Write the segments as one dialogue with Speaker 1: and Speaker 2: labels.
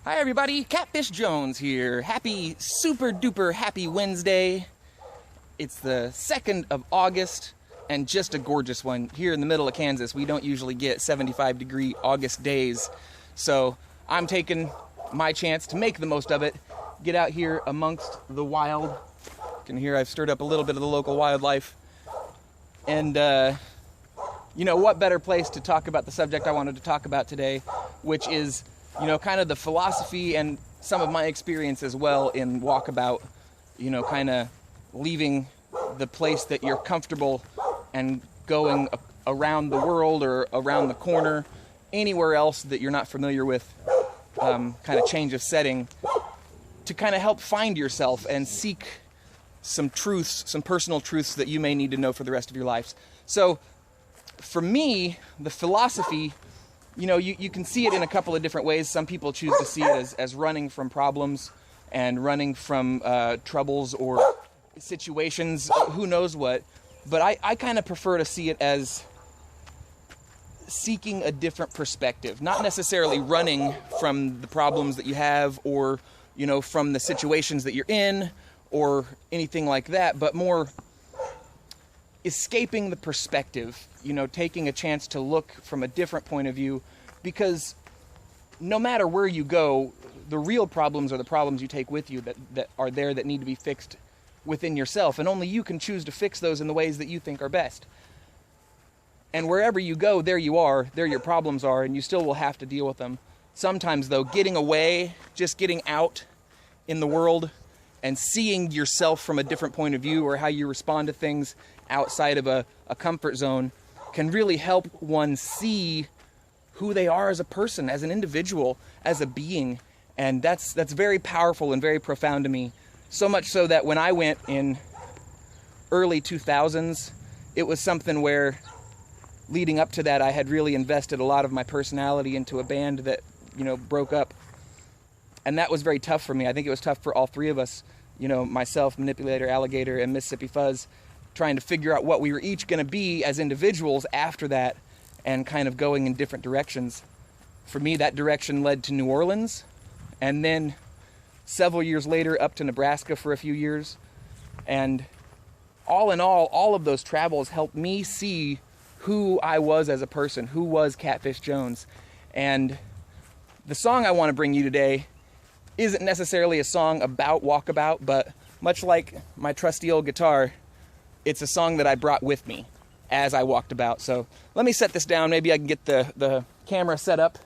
Speaker 1: Hi everybody, Catfish Jones here. Happy, super duper happy Wednesday. It's the 2nd of August and just a gorgeous one. Here in the middle of Kansas, we don't usually get 75-degree August days. So I'm taking my chance to make the most of it. Get out here amongst the wild. You can hear I've stirred up a little bit of the local wildlife. And you know, what better place to talk about the subject I wanted to talk about today, which is, you know, kind of the philosophy and some of my experience as well in Walkabout, you know, kind of leaving the place that you're comfortable and going around the world or around the corner, anywhere else that you're not familiar with, kind of change of setting, to kind of help find yourself and seek some truths, some personal truths that you may need to know for the rest of your lives. So for me, the philosophy, you know, you can see it in a couple of different ways. Some people choose to see it as running from problems and running from troubles or situations, who knows what. But I kind of prefer to see it as seeking a different perspective. Not necessarily running from the problems that you have or, you know, from the situations that you're in or anything like that, but more escaping the perspective, you know, taking a chance to look from a different point of view, because no matter where you go, the real problems are the problems you take with you that are there that need to be fixed within yourself, and only you can choose to fix those in the ways that you think are best. And wherever you go, there you are, there your problems are, and you still will have to deal with them. Sometimes, though, getting away, just getting out in the world and seeing yourself from a different point of view, or how you respond to things outside of a comfort zone, can really help one see who they are as a person, as an individual, as a being. And that's very powerful and very profound to me. So much so that when I went in early 2000s, it was something where, leading up to that, I had really invested a lot of my personality into a band that, you know, broke up. And that was very tough for me. I think it was tough for all three of us, you know, myself, Manipulator, Alligator, and Mississippi Fuzz, trying to figure out what we were each going to be as individuals after that, and kind of going in different directions. For me, that direction led to New Orleans, and then several years later up to Nebraska for a few years. And all in all of those travels helped me see who I was as a person, who was Catfish Jones. And the song I want to bring you today isn't necessarily a song about Walkabout, but much like my trusty old guitar, it's a song that I brought with me as I walked about. So let me set this down. Maybe I can get the camera set up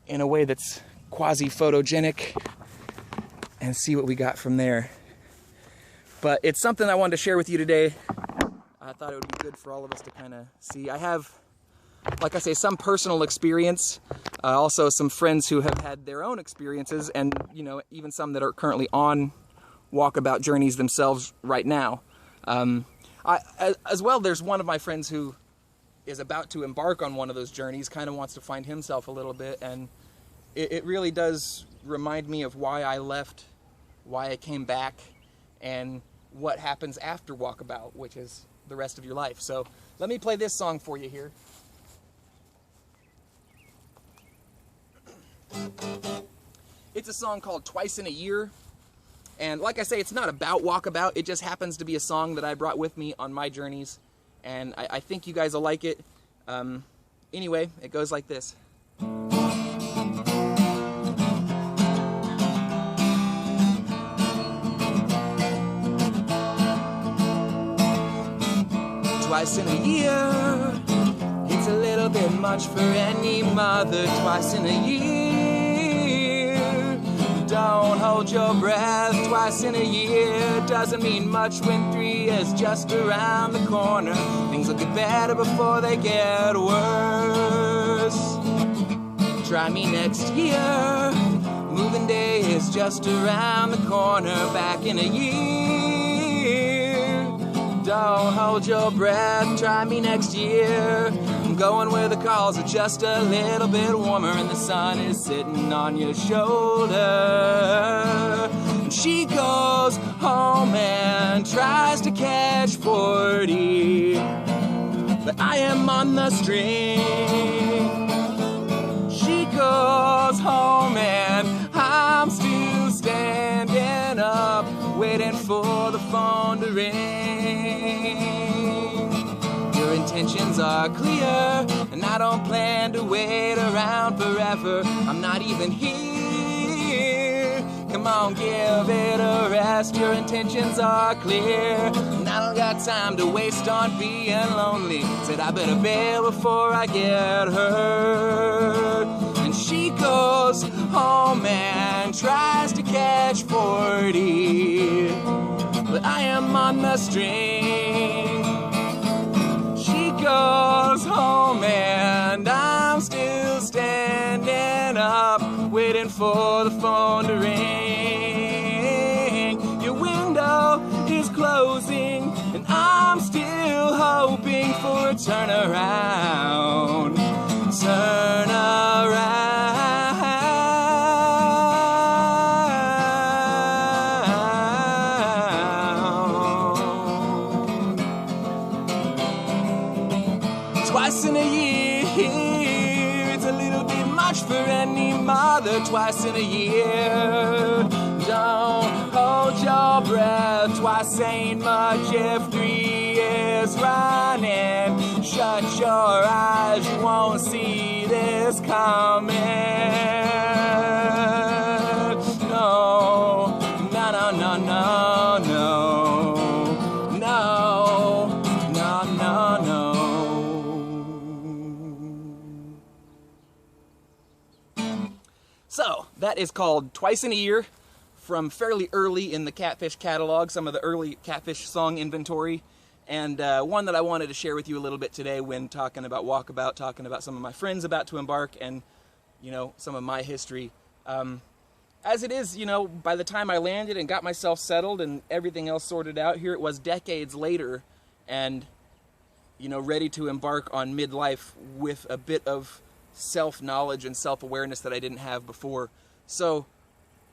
Speaker 1: in a way that's quasi-photogenic and see what we got from there. But it's something I wanted to share with you today. I thought it would be good for all of us to kind of see. I have, like I say, some personal experience, also some friends who have had their own experiences, and, you know, even some that are currently on Walkabout journeys themselves right now. As well, there's one of my friends who is about to embark on one of those journeys, kind of wants to find himself a little bit, and it really does remind me of why I left, why I came back, and what happens after Walkabout, which is the rest of your life. So let me play this song for you here. It's a song called Twice in a Year. And like I say, it's not about Walkabout. It just happens to be a song that I brought with me on my journeys. And I think you guys will like it. Anyway, it goes like this. Twice in a year, it's a little bit much for any mother. Twice in a year, don't hold your breath. Twice in a year doesn't mean much when 3 is just around the corner. Things will get better before they get worse. Try me next year. Moving day is just around the corner. Back in a year, don't hold your breath. Try me next year. I'm going where the calls are just a little bit warmer and the sun is sitting on your shoulder. And she goes home and tries to catch 40, but I am on the string. She goes goes home and I'm still standing up, waiting for the phone to ring. Your intentions are clear, and I don't plan to wait around forever. I'm not even here. Come on, give it a rest. Your intentions are clear, and I don't got time to waste on being lonely. Said I better bail before I get hurt. And she goes home and tries to catch 40, but I am on the string. She goes home and I'm still standing up, waiting for the phone to ring. Your window is closing and I'm still hoping for a turnaround. Turn around. Twice in a year, it's a little bit much for any mother. Twice in a year, don't hold your breath. Twice ain't much if 3 years running. Shut your eyes, you won't see this coming. No, no, no, no, no, no, no, no, no, no. So, that is called Twice in a Year, from fairly early in the Catfish catalog, some of the early Catfish song inventory, and one that I wanted to share with you a little bit today when talking about Walkabout, talking about some of my friends about to embark, and, you know, some of my history. As it is, you know, by the time I landed and got myself settled and everything else sorted out, here it was decades later, and, you know, ready to embark on midlife with a bit of self-knowledge and self-awareness that I didn't have before. So,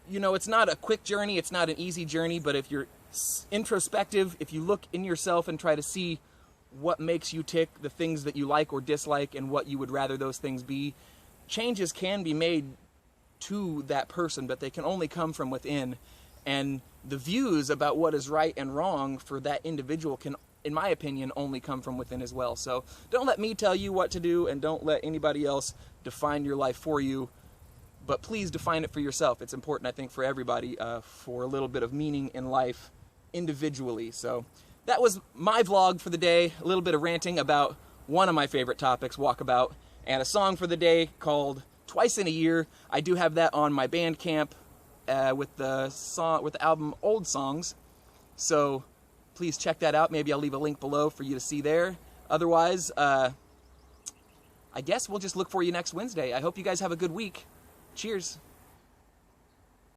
Speaker 1: you know, it's not a quick journey, it's not an easy journey, but if you're introspective, if you look in yourself and try to see what makes you tick, the things that you like or dislike, and what you would rather those things be, changes can be made to that person, but they can only come from within. And the views about what is right and wrong for that individual can, in my opinion, only come from within as well. So don't let me tell you what to do, and don't let anybody else define your life for you, but please define it for yourself. It's important, I think, for everybody, for a little bit of meaning in life individually. So that was my vlog for the day, a little bit of ranting about one of my favorite topics, Walkabout, and a song for the day called Twice in a Year. I do have that on my Bandcamp with the album Old Songs, so please check that out. Maybe I'll leave a link below for you to see there. Otherwise, I guess we'll just look for you next Wednesday. I hope you guys have a good week. Cheers.